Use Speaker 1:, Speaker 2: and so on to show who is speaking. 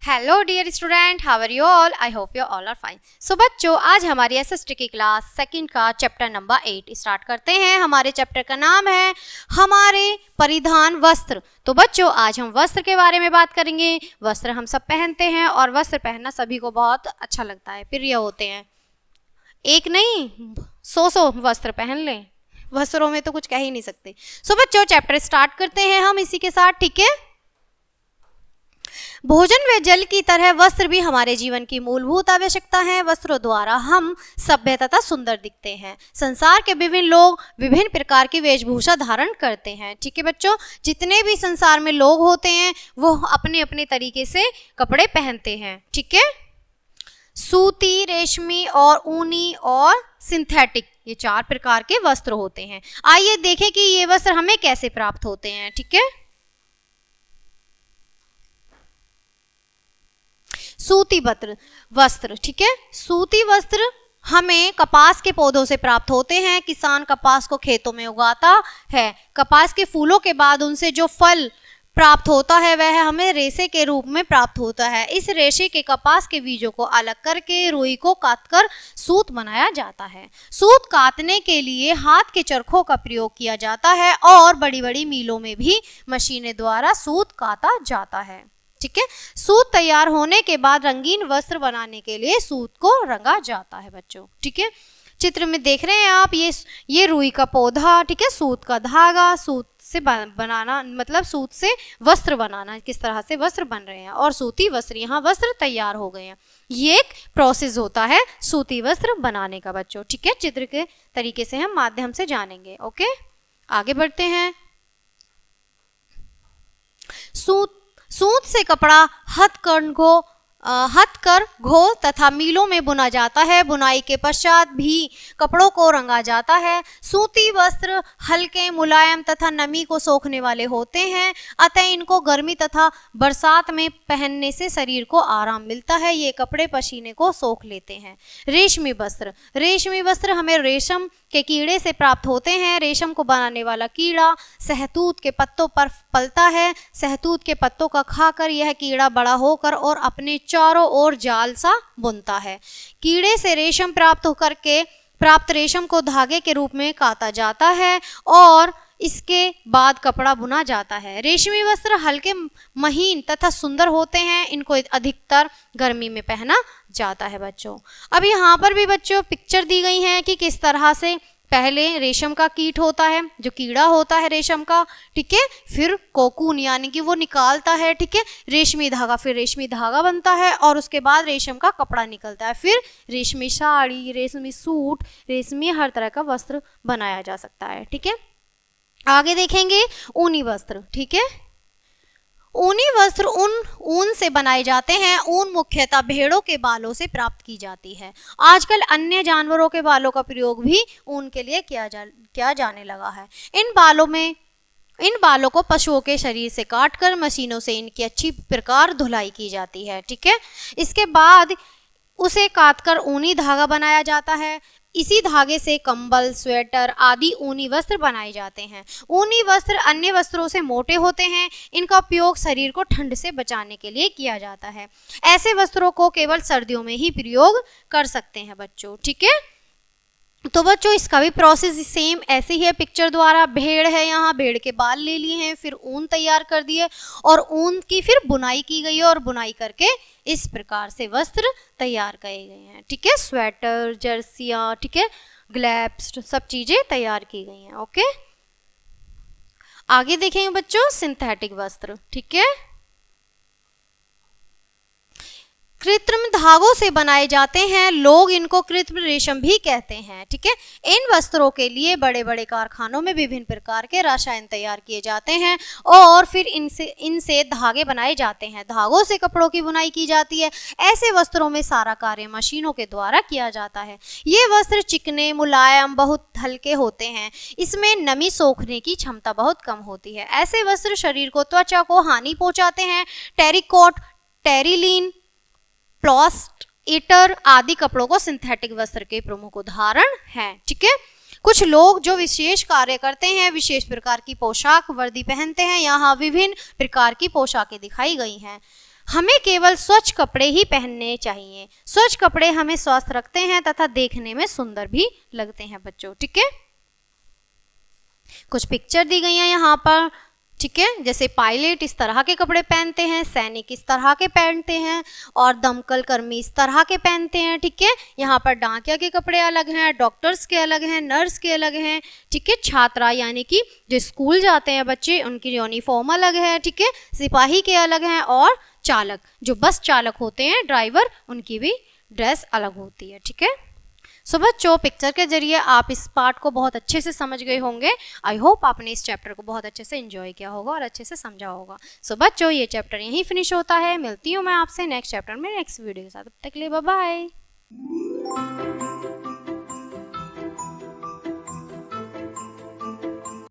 Speaker 1: Hello dear student, how are you all? I hope you all are fine. So बच्चों, आज हमारी SST की class second का chapter number 8 start करते हैं। हमारे चैप्टर का नाम है हमारे परिधान वस्त्र। तो बच्चों, आज हम वस्त्र के बारे में बात करेंगे। वस्त्र हम सब पहनते हैं और वस्त्र पहनना सभी को बहुत अच्छा लगता है, प्रिय होते हैं। एक नहीं, 100 वस्त्र पहन लें, वस्त्रों में तो कुछ कह ही नहीं सकते। सो बच्चों, चैप्टर स्टार्ट करते हैं हम इसी के साथ, ठीक है। भोजन व जल की तरह वस्त्र भी हमारे जीवन की मूलभूत आवश्यकता है। वस्त्रों द्वारा हम सभ्य तथा सुंदर दिखते हैं। संसार के विभिन्न लोग विभिन्न प्रकार की वेशभूषा धारण करते हैं, ठीक है बच्चों। जितने भी संसार में लोग होते हैं वो अपने अपने तरीके से कपड़े पहनते हैं, ठीक है। सूती, रेशमी और ऊनी और सिंथेटिक, ये 4 प्रकार के वस्त्र होते हैं। आइए देखें कि ये वस्त्र हमें कैसे प्राप्त होते हैं, ठीक है। सूती वस्त्र, ठीक है। सूती वस्त्र हमें कपास के पौधों से प्राप्त होते हैं। किसान कपास को खेतों में उगाता है। कपास के फूलों के बाद उनसे जो फल प्राप्त होता है वह हमें रेशे के रूप में प्राप्त होता है। इस रेशे के कपास के बीजों को अलग करके रुई को काटकर सूत बनाया जाता है। सूत काटने के लिए हाथ के चरखों का प्रयोग किया जाता है और बड़ी बड़ी मिलों में भी मशीनें द्वारा सूत काटा जाता है, ठीक है। सूत तैयार होने के बाद रंगीन वस्त्र बनाने के लिए सूत को रंगा जाता है बच्चों, ठीक है। चित्र में देख रहे हैं आप, ये रुई का पौधा, ठीक है। सूत का धागा, सूत से बनाना मतलब सूत से वस्त्र बनाना, किस तरह से वस्त्र बन रहे हैं और सूती वस्त्र, यहाँ वस्त्र तैयार हो गए हैं। ये एक प्रोसेस होता है सूती वस्त्र बनाने का बच्चों, ठीक है। चित्र के तरीके से हम माध्यम से जानेंगे, ओके। आगे बढ़ते हैं। सूत से कपड़ा हथकर घोल तथा मिलों में बुना जाता है। बुनाई के पश्चात भी कपड़ों को रंगा जाता है। सूती वस्त्र हल्के, मुलायम तथा नमी को सोखने वाले होते हैं, अतः इनको गर्मी तथा बरसात में पहनने से शरीर को आराम मिलता है। ये कपड़े पसीने को सोख लेते हैं। रेशमी वस्त्र हमें रेशम के कीड़े से प्राप्त होते हैं। रेशम को बनाने वाला कीड़ा शहतूत के पत्तों पर पलता है। शहतूत के पत्तों का खाकर यह कीड़ा बड़ा होकर और अपने चारों ओर जाल सा बुनता है। कीड़े से रेशम प्राप्त रेशम को धागे के रूप में काता जाता है और इसके बाद कपड़ा बुना जाता है। रेशमी वस्त्र हल्के, महीन तथा सुंदर होते हैं। इनको अधिकतर गर्मी में पहना जाता है बच्चों। अब यहाँ पर भी बच्चों पिक्चर दी गई है कि किस तरह से पहले रेशम का कीट होता है, जो कीड़ा होता है रेशम का, ठीक है। फिर कोकून यानी कि वो निकालता है, ठीक है, रेशमी धागा, फिर रेशमी धागा बनता है और उसके बाद रेशम का कपड़ा निकलता है। फिर रेशमी साड़ी, रेशमी सूट, रेशमी हर तरह का वस्त्र बनाया जा सकता है, ठीक है। आगे देखेंगे ऊनी वस्त्र, ठीक है। ऊनी वस्त्र ऊन से बनाए जाते हैं। ऊन मुख्यतः भेड़ों के बालों से प्राप्त की जाती है। आजकल अन्य जानवरों के बालों का प्रयोग भी ऊन के लिए किया जाने लगा है। इन बालों को पशुओं के शरीर से काटकर मशीनों से इनकी अच्छी प्रकार धुलाई की जाती है, ठीक है। इसके बाद उसे काटकर ऊनी धागा बनाया जाता है। इसी धागे से कंबल, स्वेटर आदि ऊनी वस्त्र बनाए जाते हैं। ऊनी वस्त्र अन्य वस्त्रों से मोटे होते हैं। इनका उपयोग शरीर को ठंड से बचाने के लिए किया जाता है। ऐसे वस्त्रों को केवल सर्दियों में ही प्रयोग कर सकते हैं बच्चों, ठीक है। तो बच्चों, इसका भी प्रोसेस सेम ऐसे ही है। पिक्चर द्वारा भेड़ है, यहाँ भेड़ के बाल ले लिए हैं, फिर ऊन तैयार कर दिए और ऊन की फिर बुनाई की गई है और बुनाई करके इस प्रकार से वस्त्र तैयार किए गए हैं, ठीक है। स्वेटर, जर्सियाँ, ठीक है, ग्लव्स, सब चीजें तैयार की गई हैं, ओके। आगे देखेंगे बच्चों सिंथेटिक वस्त्र, ठीक है। कृत्रिम धागों से बनाए जाते हैं। लोग इनको कृत्रिम रेशम भी कहते हैं, ठीक है। इन वस्त्रों के लिए बड़े बड़े कारखानों में विभिन्न प्रकार के रसायन तैयार किए जाते हैं और फिर इनसे धागे बनाए जाते हैं। धागों से कपड़ों की बुनाई की जाती है। ऐसे वस्त्रों में सारा कार्य मशीनों के द्वारा किया जाता है। ये वस्त्र चिकने, मुलायम, बहुत हल्के होते हैं। इसमें नमी सोखने की क्षमता बहुत कम होती है। ऐसे वस्त्र शरीर को, त्वचा को हानि पहुंचाते हैं। टेरिकॉट, टेरिलीन, प्लास्ट, ईटर आदि कपड़ों को सिंथेटिक वस्त्र के प्रमुख उदाहरण हैं, ठीक है। कुछ लोग जो विशेष कार्य करते हैं विशेष प्रकार की पोशाक वर्दी पहनते हैं। यहाँ विभिन्न प्रकार की पोशाकें दिखाई गई हैं। हमें केवल स्वच्छ कपड़े ही पहनने चाहिए। स्वच्छ कपड़े हमें स्वस्थ रखते हैं तथा देखने में सुंदर भी लगते हैं बच्चों। ठीक है, कुछ पिक्चर दी गई हैं यहाँ पर। ठीक है, जैसे पायलट इस तरह के कपड़े पहनते हैं, सैनिक इस तरह के पहनते हैं और दमकल कर्मी इस तरह के पहनते हैं। ठीक है, यहाँ पर डाकिया के कपड़े अलग हैं, डॉक्टर्स के अलग हैं, नर्स के अलग हैं। ठीक है, छात्रा यानी कि जो स्कूल जाते हैं बच्चे, उनकी यूनिफॉर्म अलग है। ठीक है, सिपाही के अलग हैं और चालक, जो बस चालक होते हैं, ड्राइवर, उनकी भी ड्रेस अलग होती है। ठीक है, सो बच्चों पिक्चर के जरिए आप इस पार्ट को बहुत अच्छे से समझ गए होंगे। आई होप आपने इस चैप्टर को बहुत अच्छे से एंजॉय किया होगा और अच्छे से समझा होगा। सो बच्चों ये चैप्टर यहीं फिनिश होता है। मिलती हूँ मैं आपसे नेक्स्ट चैप्टर में नेक्स्ट वीडियो के साथ। तब तक के लिए बाय बाय।